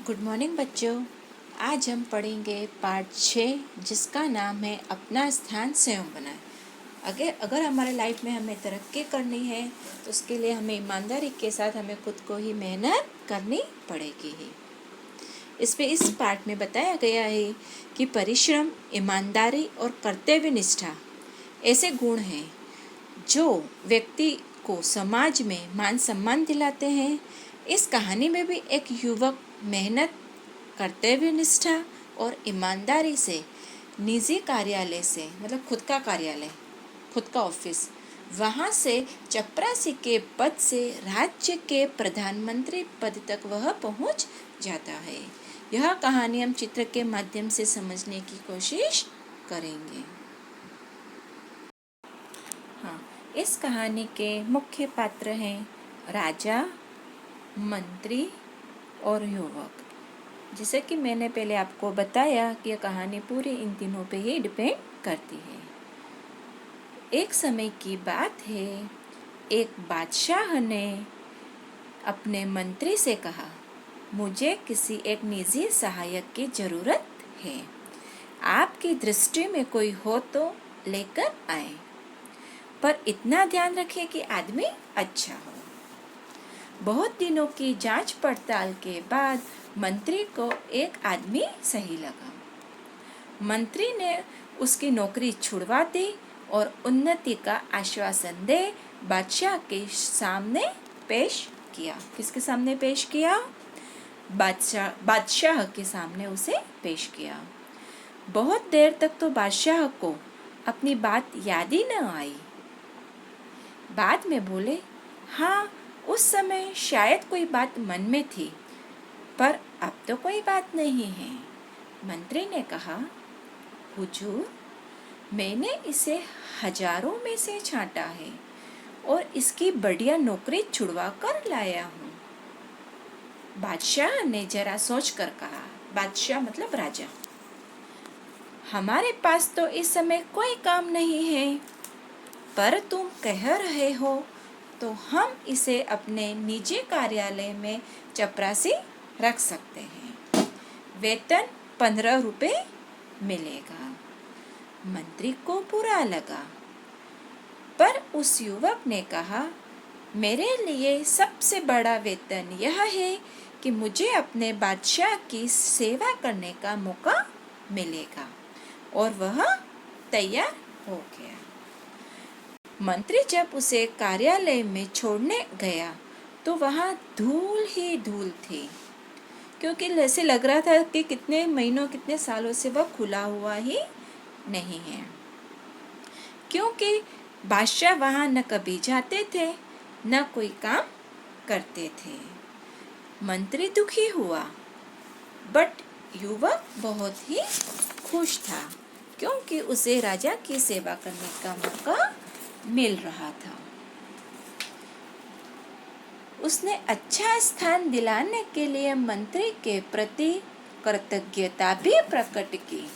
Good morning बच्चों। आज हम पढ़ेंगे पार्ट 6 जिसका नाम है अपना स्थान स्वयं बनाएं। अगर हमारे लाइफ में हमें तरक्की करनी है तो उसके लिए हमें ईमानदारी के साथ हमें खुद को ही मेहनत करनी पड़ेगी ही। इस पार्ट में बताया गया है कि परिश्रम, ईमानदारी और कर्तव्य निष्ठा ऐसे गुण हैं जो व्यक्ति को समाज में मान सम्मान दिलाते हैं। इस कहानी में भी एक युवक मेहनत, कर्तव्य निष्ठा और ईमानदारी से निजी कार्यालय से मतलब खुद का कार्यालय, खुद का ऑफिस, वहाँ से चपरासी के पद से राज्य के प्रधानमंत्री पद तक वह पहुँच जाता है। यह कहानी हम चित्र के माध्यम से समझने की कोशिश करेंगे। इस कहानी के मुख्य पात्र हैं राजा, मंत्री और युवक। जैसे कि मैंने पहले आपको बताया कि यह कहानी पूरी इन तीनों पे ही डिपेंड करती है। एक समय की बात है, एक बादशाह ने अपने मंत्री से कहा, मुझे किसी एक निजी सहायक की ज़रूरत है। आपकी दृष्टि में कोई हो तो लेकर आए, पर इतना ध्यान रखें कि आदमी अच्छा हो। बहुत दिनों की जांच पड़ताल के बाद मंत्री को एक आदमी सही लगा। मंत्री ने उसकी नौकरी छुड़वा दी और उन्नति का आश्वासन दे बादशाह के सामने पेश किया। किसके सामने पेश किया? बादशाह के सामने उसे पेश किया। बहुत देर तक तो बादशाह को अपनी बात याद ही न आई। बाद में बोले, हाँ, उस समय शायद कोई बात मन में थी, पर अब तो कोई बात नहीं है। मंत्री ने कहा, हुजूर, मैंने इसे हजारों में से छांटा है और इसकी बढ़िया नौकरी छुड़वा कर लाया हूँ। बादशाह ने जरा सोच कर कहा, बादशाह मतलब राजा, हमारे पास तो इस समय कोई काम नहीं है, पर तुम कह रहे हो तो हम इसे अपने निजी कार्यालय में चपरासी रख सकते हैं। वेतन 15 रुपये मिलेगा। मंत्री को बुरा लगा, पर उस युवक ने कहा, मेरे लिए सबसे बड़ा वेतन यह है कि मुझे अपने बादशाह की सेवा करने का मौका मिलेगा। और वह तैयार हो गया। मंत्री जब उसे कार्यालय में छोड़ने गया तो वहाँ धूल ही धूल थी, क्योंकि ऐसे लग रहा था कि कितने महीनों, कितने सालों से वह खुला हुआ ही नहीं है, क्योंकि बादशाह वहाँ न कभी जाते थे न कोई काम करते थे। मंत्री दुखी हुआ, बट युवक बहुत ही खुश था, क्योंकि उसे राजा की सेवा करने का मौका मिल रहा था। उसने अच्छा स्थान दिलाने के लिए मंत्री के प्रति कृतज्ञता भी प्रकट की।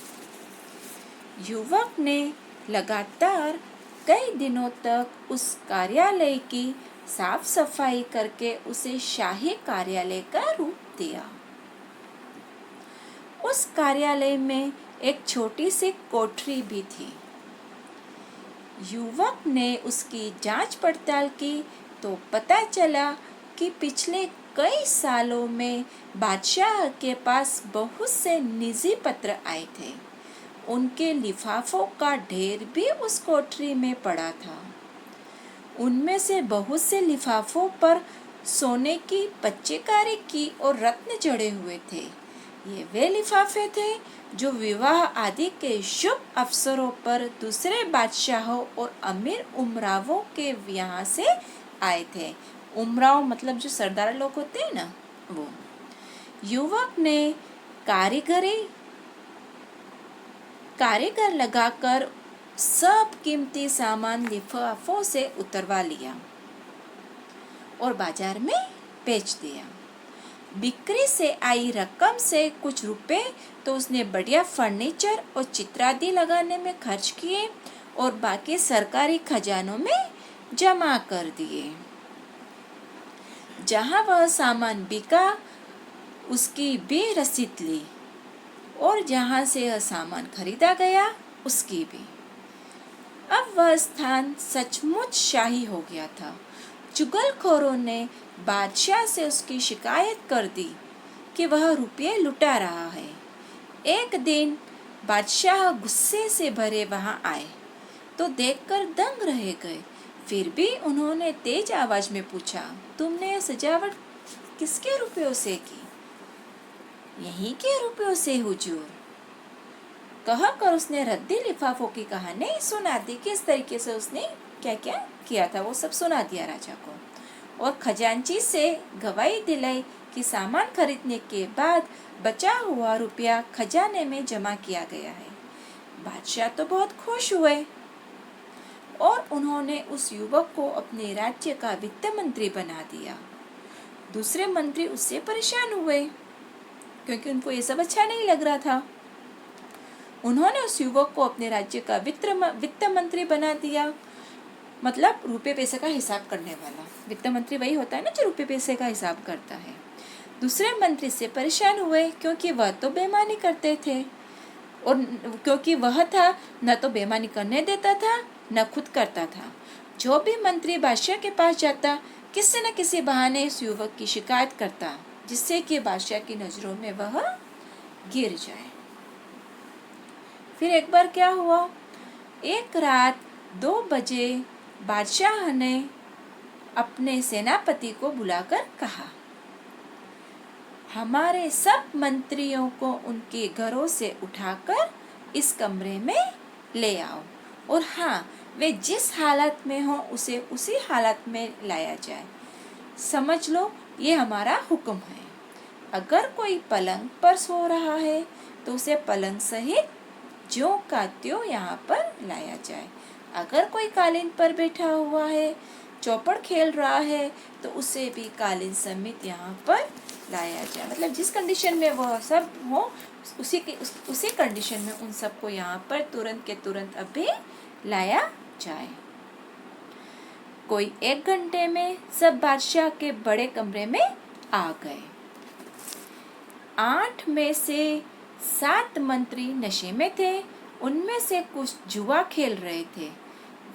युवक ने लगातार कई दिनों तक उस कार्यालय की साफ सफाई करके उसे शाही कार्यालय का रूप दिया। उस कार्यालय में एक छोटी सी कोठरी भी थी। युवक ने उसकी जांच पड़ताल की तो पता चला कि पिछले कई सालों में बादशाह के पास बहुत से निजी पत्र आए थे। उनके लिफाफों का ढेर भी उस कोठरी में पड़ा था। उनमें से बहुत से लिफाफों पर सोने की पच्चीकारी की और रत्न जड़े हुए थे। ये वे लिफाफे थे जो विवाह आदि के शुभ अवसरों पर दूसरे बादशाहों और अमीर उमरावों के यहाँ से आए थे। उमराव मतलब जो सरदार लोग होते हैं ना, वो। युवक ने कारीगर लगाकर सब कीमती सामान लिफाफों से उतरवा लिया और बाजार में बेच दिया। बिक्री से आई रकम से कुछ रुपए तो उसने बढ़िया फर्नीचर और चित्रादि लगाने में खर्च किए और बाकी सरकारी खजानों में जमा कर दिए। जहाँ वह सामान बिका उसकी भी रसीद ली और जहाँ से यह सामान खरीदा गया उसकी भी। अब वह स्थान सचमुच शाही हो गया था। चुगलखोरों ने बादशाह से उसकी शिकायत कर दी कि वह रुपये लुटा रहा है। एक दिन बादशाह गुस्से से भरे वहाँ आए तो देखकर दंग रह गए। फिर भी उन्होंने तेज आवाज में पूछा, तुमने यह सजावट किसके रुपयों से की? यहीं के रुपयों से हुजूर। कहकर उसने रद्दी लिफाफों की कहानी सुना दी। किस तरीके से उसने क्या क्या किया था वो सब सुना दिया राजा को। और खजांची से गवाही दिलाई कि सामान खरीदने के बाद बचा हुआ रुपया खजाने में जमा किया गया है। बादशाह तो बहुत खुश हुए और उन्होंने उस युवक को अपने राज्य का वित्त मंत्री बना दिया। दूसरे मंत्री उससे परेशान हुए क्योंकि उनको ये सब अच्छा नहीं लग रहा था। उन्होंने उस युवक को अपने राज्य का वित्त मंत्री बना दिया, मतलब रुपये पैसे का हिसाब करने वाला। वित्त मंत्री वही होता है ना जो रुपये पैसे का हिसाब करता है। दूसरे मंत्री से परेशान हुए क्योंकि वह तो बेईमानी करते थे और क्योंकि वह था न तो बेईमानी करने देता था न खुद करता था। जो भी मंत्री बादशाह के पास जाता किसी न किसी बहाने इस युवक की शिकायत करता जिससे कि बादशाह की नजरों में वह गिर जाए। फिर एक बार क्या हुआ, एक रात 2 बजे बादशाह ने अपने सेनापति को बुलाकर कहा, हमारे सब मंत्रियों को उनके घरों से उठाकर इस कमरे में ले आओ और हाँ, वे जिस हालत में हो उसे उसी हालत में लाया जाए। समझ लो ये हमारा हुक्म है। अगर कोई पलंग पर सो रहा है तो उसे पलंग सहित ज्यों का त्यों यहाँ पर लाया जाए। अगर कोई कालीन पर बैठा हुआ है, चौपड़ खेल रहा है तो उसे भी कालीन समेत यहाँ पर लाया जाए। मतलब जिस कंडीशन में वह सब हो उसी कंडीशन में उन सबको यहाँ पर तुरंत के तुरंत अभी लाया जाए। कोई 1 घंटे में सब बादशाह के बड़े कमरे में आ गए। 8 में से 7 मंत्री नशे में थे। उनमें से कुछ जुआ खेल रहे थे।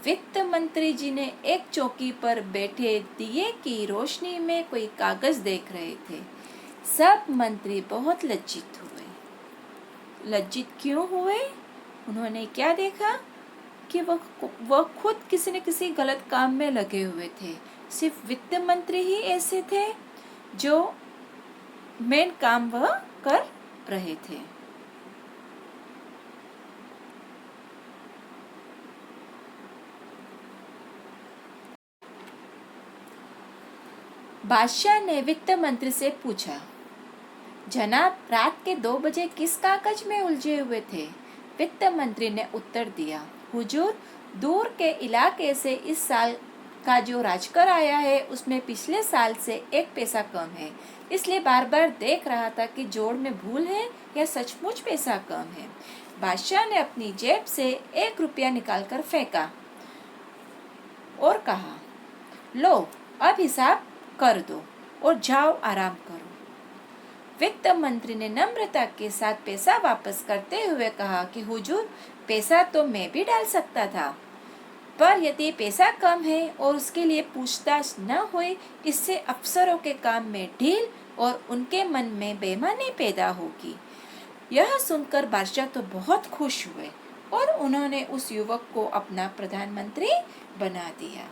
वित्त मंत्री जी ने एक चौकी पर बैठे दिए की रोशनी में कोई कागज देख रहे थे। सब मंत्री बहुत लज्जित हुए। लज्जित क्यों हुए? उन्होंने क्या देखा कि वह खुद किसी न किसी गलत काम में लगे हुए थे। सिर्फ वित्त मंत्री ही ऐसे थे जो मेन काम वह कर रहे थे। बादशाह ने वित्त मंत्री से पूछा, जनाब रात के 2 बजे किस कागज में उलझे हुए थे? वित्त मंत्री ने उत्तर दिया, हुजूर दूर के इलाके से इस साल का जो राजकर आया है उसमें पिछले साल से 1 पैसा कम है, इसलिए बार बार देख रहा था कि जोड़ में भूल है या सचमुच पैसा कम है। बादशाह ने अपनी जेब से 1 रुपया निकालकर फेंका और कहा, लो अब हिसाब कर दो और जाओ आराम करो। वित्त मंत्री ने नम्रता के साथ पैसा वापस करते हुए कहा कि हुजूर पैसा तो मैं भी डाल सकता था, पर यदि पैसा कम है और उसके लिए पूछताछ न हुई, इससे अफसरों के काम में ढील और उनके मन में बेईमानी पैदा होगी। यह सुनकर बादशाह तो बहुत खुश हुए और उन्होंने उस युवक को अपना प्रधानमंत्री बना दिया।